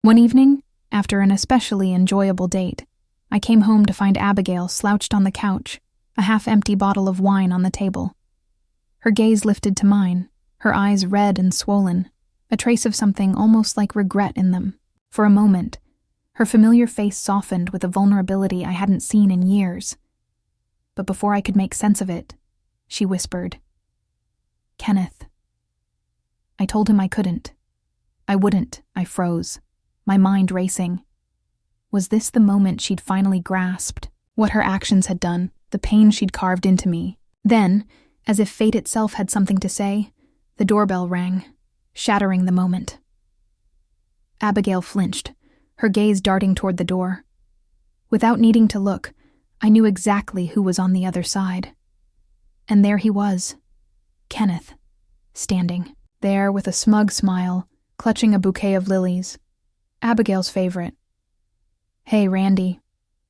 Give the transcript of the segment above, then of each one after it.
One evening, after an especially enjoyable date, I came home to find Abigail slouched on the couch, a half-empty bottle of wine on the table. Her gaze lifted to mine, her eyes red and swollen, a trace of something almost like regret in them. For a moment, her familiar face softened with a vulnerability I hadn't seen in years. But before I could make sense of it, she whispered, "Kenneth." I told him I couldn't. I wouldn't. I froze, my mind racing. Was this the moment she'd finally grasped what her actions had done, the pain she'd carved into me? Then, as if fate itself had something to say, the doorbell rang, shattering the moment. Abigail flinched, her gaze darting toward the door. Without needing to look, I knew exactly who was on the other side. And there he was, Kenneth, standing there with a smug smile, clutching a bouquet of lilies, Abigail's favorite. "Hey, Randy,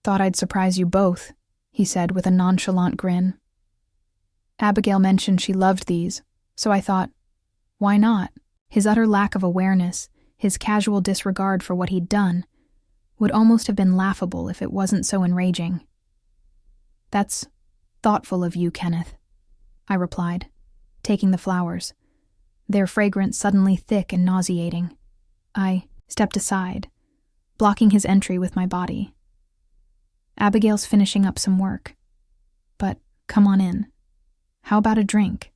thought I'd surprise you both," he said with a nonchalant grin. Abigail mentioned she loved these, so I thought, why not? His utter lack of awareness, his casual disregard for what he'd done, would almost have been laughable if it wasn't so enraging. "That's thoughtful of you, Kenneth," I replied, taking the flowers, their fragrance suddenly thick and nauseating. I stepped aside, blocking his entry with my body. "Abigail's finishing up some work. But come on in. How about a drink?"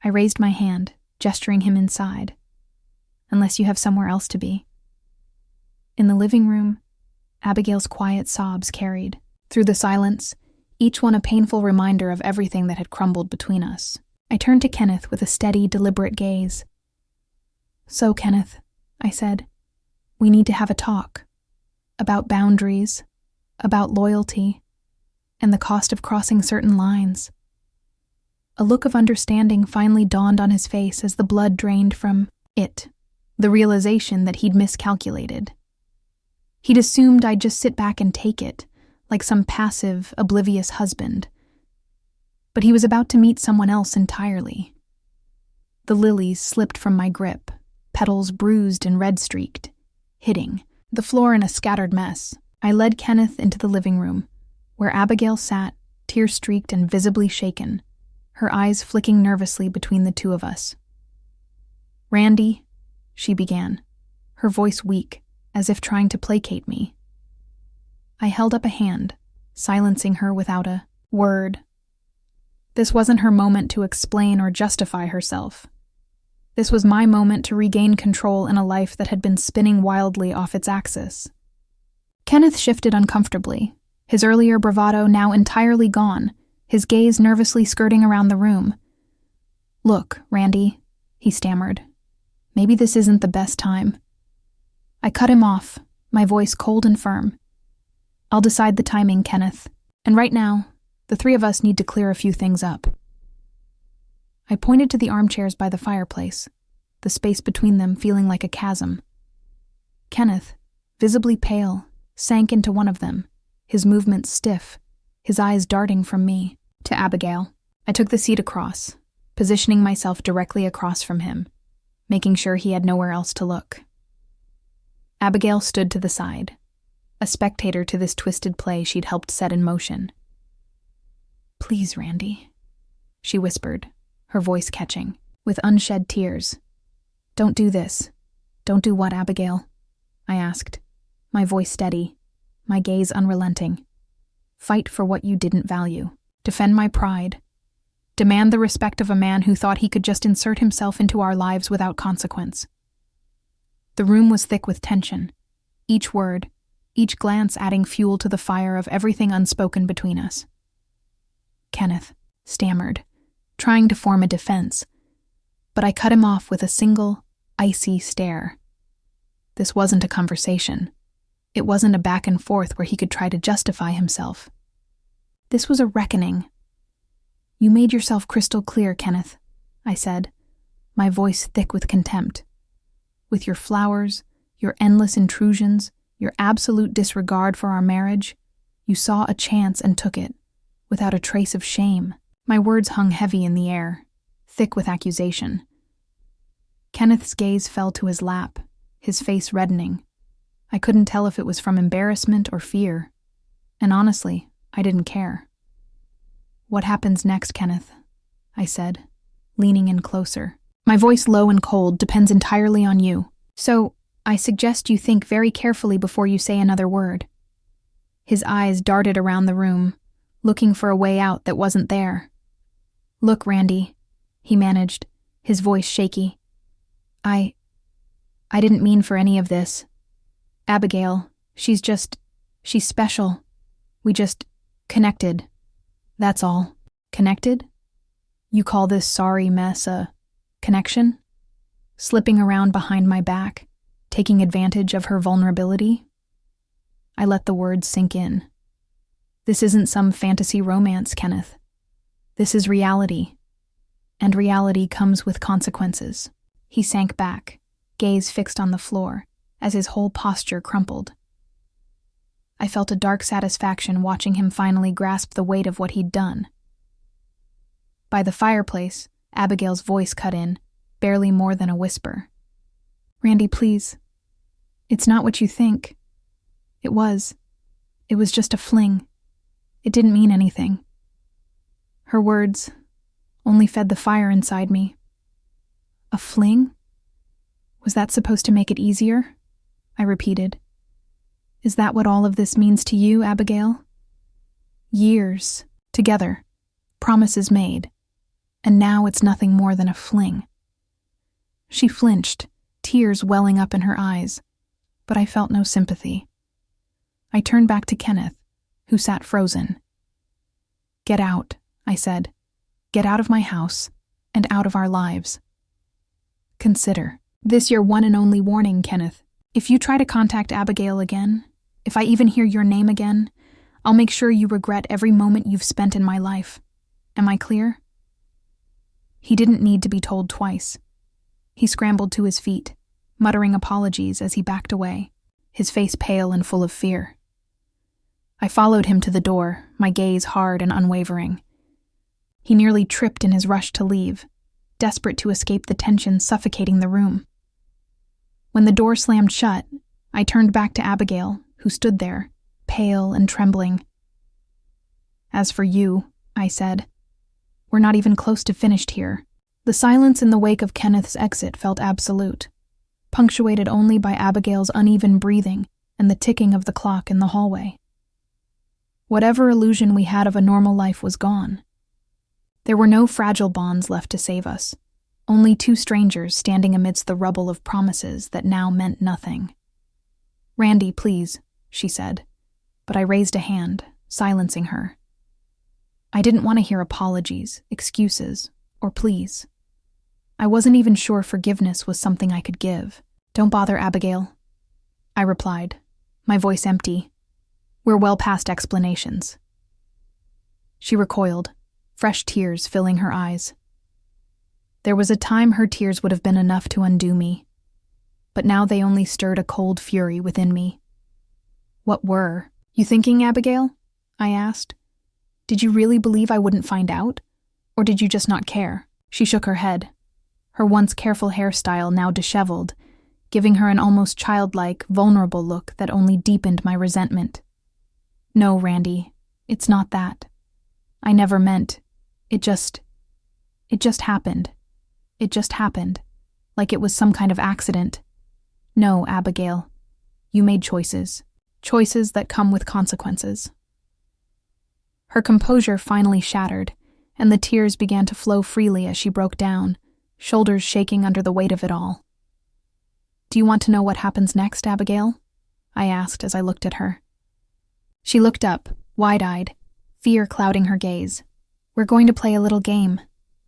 I raised my hand, gesturing him inside. "Unless you have somewhere else to be." In the living room, Abigail's quiet sobs carried. Through the silence, each one a painful reminder of everything that had crumbled between us. I turned to Kenneth with a steady, deliberate gaze. "So, Kenneth," I said, "we need to have a talk. About boundaries, about loyalty, and the cost of crossing certain lines." A look of understanding finally dawned on his face as the blood drained from it, the realization that he'd miscalculated. He'd assumed I'd just sit back and take it, like some passive, oblivious husband. But he was about to meet someone else entirely. The lilies slipped from my grip, petals bruised and red-streaked, hitting the floor in a scattered mess. I led Kenneth into the living room, where Abigail sat, tear-streaked and visibly shaken, her eyes flicking nervously between the two of us. "Randy," she began, her voice weak, as if trying to placate me. I held up a hand, silencing her without a word. This wasn't her moment to explain or justify herself. This was my moment to regain control in a life that had been spinning wildly off its axis. Kenneth shifted uncomfortably, his earlier bravado now entirely gone, his gaze nervously skirting around the room. "Look, Randy," he stammered. "Maybe this isn't the best time." I cut him off, my voice cold and firm. "I'll decide the timing, Kenneth, and right now, the three of us need to clear a few things up." I pointed to the armchairs by the fireplace, the space between them feeling like a chasm. Kenneth, visibly pale, sank into one of them, his movements stiff, his eyes darting from me to Abigail. I took the seat across, positioning myself directly across from him, making sure he had nowhere else to look. Abigail stood to the side, a spectator to this twisted play she'd helped set in motion. "Please, Randy," she whispered, her voice catching, with unshed tears. "Don't do this." "Don't do what, Abigail?" I asked, my voice steady, my gaze unrelenting. "Fight for what you didn't value. Defend my pride. Demand the respect of a man who thought he could just insert himself into our lives without consequence." The room was thick with tension, each word, each glance adding fuel to the fire of everything unspoken between us. Kenneth stammered, trying to form a defense, but I cut him off with a single, icy stare. This wasn't a conversation. It wasn't a back and forth where he could try to justify himself. This was a reckoning. "You made yourself crystal clear, Kenneth," I said, my voice thick with contempt. "With your flowers, your endless intrusions, your absolute disregard for our marriage, you saw a chance and took it, without a trace of shame." My words hung heavy in the air, thick with accusation. Kenneth's gaze fell to his lap, his face reddening. I couldn't tell if it was from embarrassment or fear, and honestly, I didn't care. "What happens next, Kenneth?" I said, leaning in closer. My voice low and cold depends entirely on you, so I suggest you think very carefully before you say another word. His eyes darted around the room, looking for a way out that wasn't there. "Look, Randy," he managed, his voice shaky. I didn't mean for any of this. Abigail, she's special. We just connected. That's all." "Connected? You call this sorry mess a connection? Slipping around behind my back, taking advantage of her vulnerability?" I let the words sink in. "This isn't some fantasy romance, Kenneth. This is reality. And reality comes with consequences." He sank back, gaze fixed on the floor, as his whole posture crumpled. I felt a dark satisfaction watching him finally grasp the weight of what he'd done. By the fireplace, Abigail's voice cut in, barely more than a whisper. "Randy, please. It's not what you think. It was just a fling. It didn't mean anything." Her words only fed the fire inside me. "A fling? Was that supposed to make it easier?" I repeated. "Is that what all of this means to you, Abigail? Years together, promises made, and now it's nothing more than a fling." She flinched, tears welling up in her eyes, but I felt no sympathy. I turned back to Kenneth, who sat frozen. "Get out," I said. "Get out of my house, and out of our lives. Consider this your one and only warning, Kenneth. If you try to contact Abigail again, if I even hear your name again, I'll make sure you regret every moment you've spent in my life. Am I clear?" He didn't need to be told twice. He scrambled to his feet, muttering apologies as he backed away, his face pale and full of fear. I followed him to the door, my gaze hard and unwavering. He nearly tripped in his rush to leave, desperate to escape the tension suffocating the room. When the door slammed shut, I turned back to Abigail, who stood there, pale and trembling. "As for you," I said, "we're not even close to finished here." The silence in the wake of Kenneth's exit felt absolute, punctuated only by Abigail's uneven breathing and the ticking of the clock in the hallway. Whatever illusion we had of a normal life was gone. There were no fragile bonds left to save us, only two strangers standing amidst the rubble of promises that now meant nothing. "Randy, please," she said, but I raised a hand, silencing her. I didn't want to hear apologies, excuses, or pleas. I wasn't even sure forgiveness was something I could give. "Don't bother, Abigail," I replied, my voice empty. "We're well past explanations." She recoiled, fresh tears filling her eyes. There was a time her tears would have been enough to undo me, but now they only stirred a cold fury within me. "What were you thinking, Abigail?" I asked. "Did you really believe I wouldn't find out? Or did you just not care?" She shook her head, her once careful hairstyle now disheveled, giving her an almost childlike, vulnerable look that only deepened my resentment. "No, Randy, it's not that. I never meant. It just happened. It just happened, like it was some kind of accident. No, Abigail, you made choices that come with consequences." Her composure finally shattered, and the tears began to flow freely as she broke down, shoulders shaking under the weight of it all. "Do you want to know what happens next, Abigail?" I asked as I looked at her. She looked up, wide-eyed, fear clouding her gaze. "We're going to play a little game,"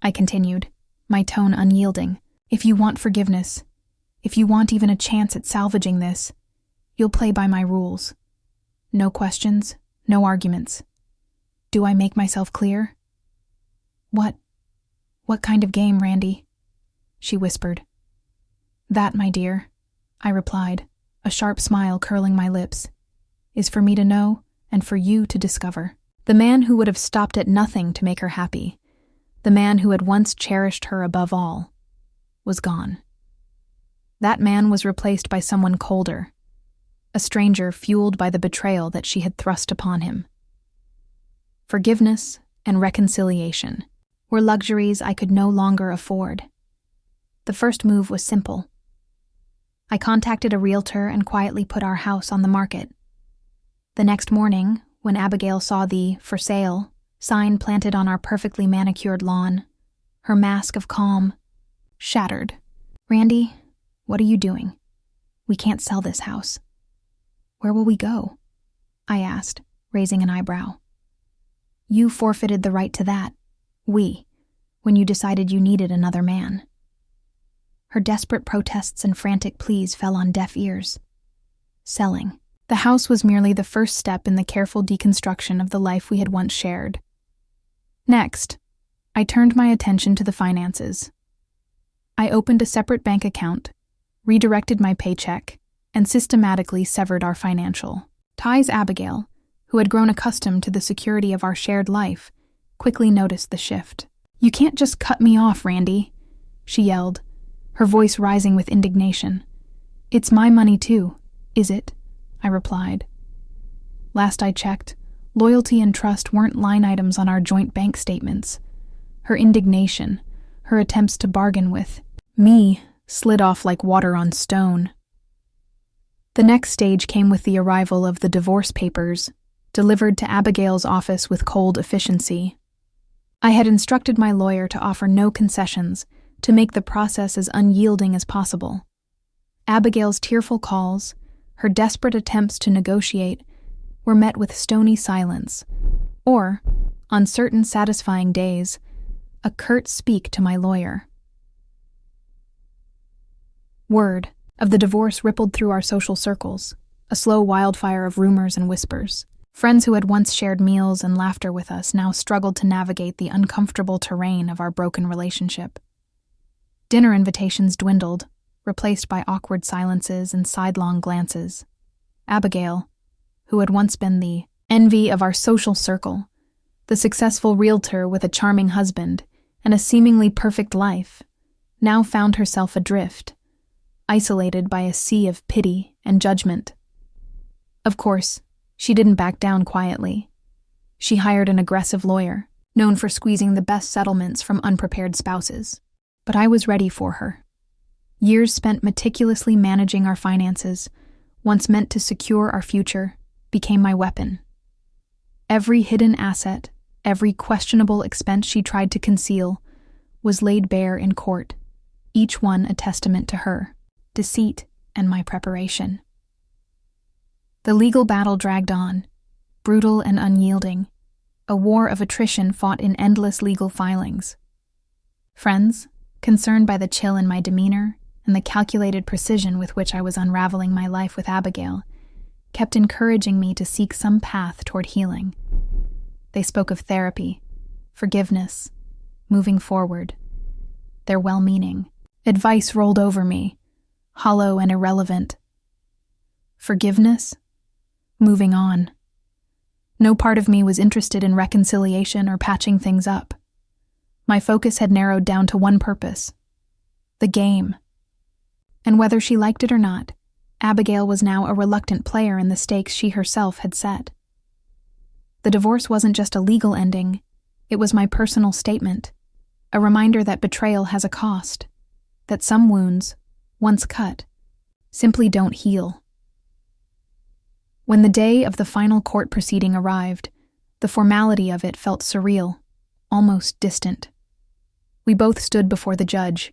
I continued, my tone unyielding. "If you want forgiveness, if you want even a chance at salvaging this, you'll play by my rules. No questions, no arguments. Do I make myself clear?" What kind of game, Randy?" she whispered. "That, my dear," I replied, a sharp smile curling my lips, "is for me to know and for you to discover." The man who would have stopped at nothing to make her happy, the man who had once cherished her above all, was gone. That man was replaced by someone colder, a stranger fueled by the betrayal that she had thrust upon him. Forgiveness and reconciliation were luxuries I could no longer afford. The first move was simple. I contacted a realtor and quietly put our house on the market. The next morning, when Abigail saw the "For Sale" sign planted on our perfectly manicured lawn, her mask of calm shattered. "Randy, what are you doing? We can't sell this house." "Where will we go?" I asked, raising an eyebrow. "You forfeited the right to that, when you decided you needed another man." Her desperate protests and frantic pleas fell on deaf ears. Selling. The house was merely the first step in the careful deconstruction of the life we had once shared. Next, I turned my attention to the finances. I opened a separate bank account, redirected my paycheck, and systematically severed our financial ties. Abigail, who had grown accustomed to the security of our shared life, quickly noticed the shift. "You can't just cut me off, Randy," she yelled, her voice rising with indignation. "It's my money too, is it?" I replied. Last I checked, loyalty and trust weren't line items on our joint bank statements. Her indignation, her attempts to bargain with me, slid off like water on stone. The next stage came with the arrival of the divorce papers, delivered to Abigail's office with cold efficiency. I had instructed my lawyer to offer no concessions, to make the process as unyielding as possible. Abigail's tearful calls, her desperate attempts to negotiate, were met with stony silence, or, on certain satisfying days, a curt "speak" to my lawyer. Word of the divorce rippled through our social circles, a slow wildfire of rumors and whispers. Friends who had once shared meals and laughter with us now struggled to navigate the uncomfortable terrain of our broken relationship. Dinner invitations dwindled, replaced by awkward silences and sidelong glances. Abigail, who had once been the envy of our social circle, the successful realtor with a charming husband and a seemingly perfect life, now found herself adrift, isolated by a sea of pity and judgment. Of course, she didn't back down quietly. She hired an aggressive lawyer, known for squeezing the best settlements from unprepared spouses. But I was ready for her. Years spent meticulously managing our finances, once meant to secure our future, became my weapon. Every hidden asset, every questionable expense she tried to conceal, was laid bare in court, each one a testament to her deceit and my preparation. The legal battle dragged on, brutal and unyielding, a war of attrition fought in endless legal filings. Friends, concerned by the chill in my demeanor and the calculated precision with which I was unraveling my life with Abigail, kept encouraging me to seek some path toward healing. They spoke of therapy, forgiveness, moving forward. Their well-meaning advice rolled over me, hollow and irrelevant. Forgiveness? Moving on. No part of me was interested in reconciliation or patching things up. My focus had narrowed down to one purpose: the game. And whether she liked it or not, Abigail was now a reluctant player in the stakes she herself had set. The divorce wasn't just a legal ending, it was my personal statement, a reminder that betrayal has a cost, that some wounds, once cut, simply don't heal. When the day of the final court proceeding arrived, the formality of it felt surreal, almost distant. We both stood before the judge,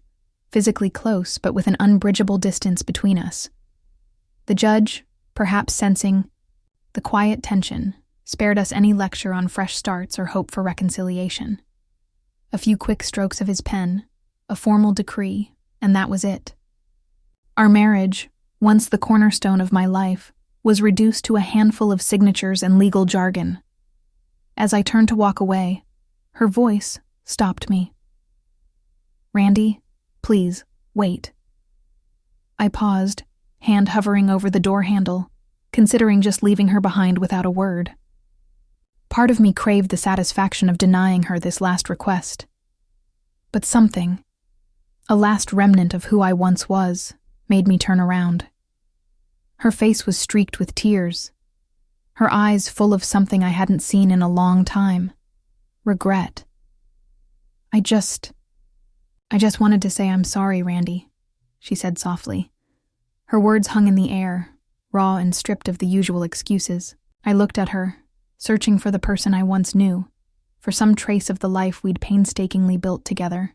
physically close but with an unbridgeable distance between us. The judge, perhaps sensing the quiet tension, spared us any lecture on fresh starts or hope for reconciliation. A few quick strokes of his pen, a formal decree, and that was it. Our marriage, once the cornerstone of my life, was reduced to a handful of signatures and legal jargon. As I turned to walk away, her voice stopped me. "Randy, please, wait." I paused, hand hovering over the door handle, considering just leaving her behind without a word. Part of me craved the satisfaction of denying her this last request. But something, a last remnant of who I once was, made me turn around. Her face was streaked with tears, her eyes full of something I hadn't seen in a long time. Regret. I just wanted to say I'm sorry, Randy, she said softly. Her words hung in the air, raw and stripped of the usual excuses. I looked at her, searching for the person I once knew, for some trace of the life we'd painstakingly built together.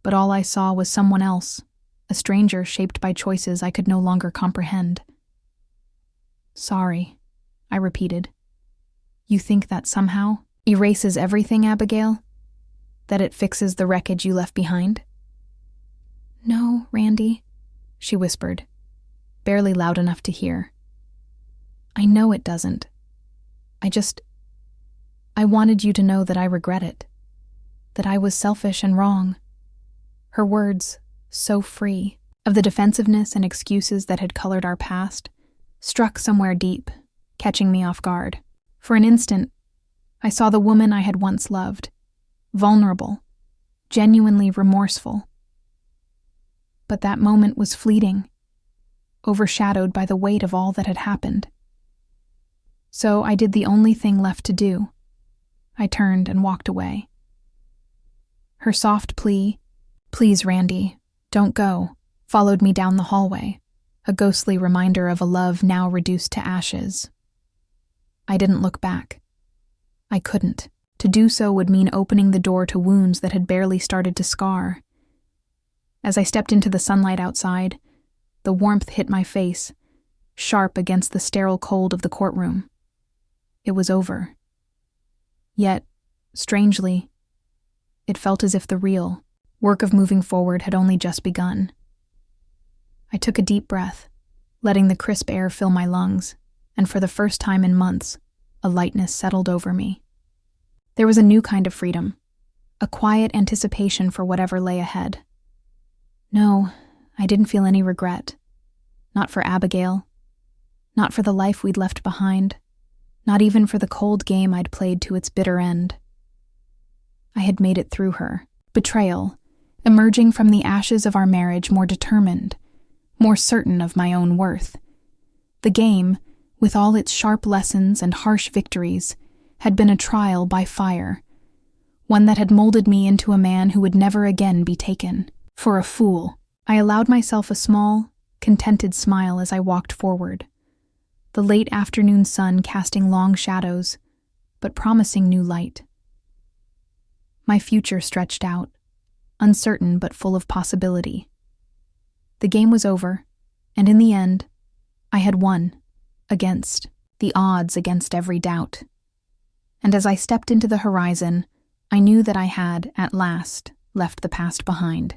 But all I saw was someone else, a stranger shaped by choices I could no longer comprehend. Sorry, I repeated. You think that somehow erases everything, Abigail? That it fixes the wreckage you left behind? No, Randy, she whispered, barely loud enough to hear. I know it doesn't. I wanted you to know that I regret it, that I was selfish and wrong. Her words, so free of the defensiveness and excuses that had colored our past, struck somewhere deep, catching me off guard. For an instant, I saw the woman I had once loved, vulnerable, genuinely remorseful. But that moment was fleeting, overshadowed by the weight of all that had happened. So I did the only thing left to do. I turned and walked away. Her soft plea, "Please, Randy, don't go," followed me down the hallway, a ghostly reminder of a love now reduced to ashes. I didn't look back. I couldn't. To do so would mean opening the door to wounds that had barely started to scar. As I stepped into the sunlight outside, the warmth hit my face, sharp against the sterile cold of the courtroom. It was over. Yet, strangely, it felt as if the real work of moving forward had only just begun. I took a deep breath, letting the crisp air fill my lungs, and for the first time in months, a lightness settled over me. There was a new kind of freedom, a quiet anticipation for whatever lay ahead. No, I didn't feel any regret. Not for Abigail. Not for the life we'd left behind. Not even for the cold game I'd played to its bitter end. I had made it through her. Betrayal, emerging from the ashes of our marriage more determined, more certain of my own worth. The game, with all its sharp lessons and harsh victories, had been a trial by fire, one that had molded me into a man who would never again be taken for a fool. I allowed myself a small, contented smile as I walked forward, the late afternoon sun casting long shadows, but promising new light. My future stretched out, uncertain but full of possibility. The game was over, and in the end, I had won, against the odds, against every doubt. And as I stepped into the horizon, I knew that I had, at last, left the past behind.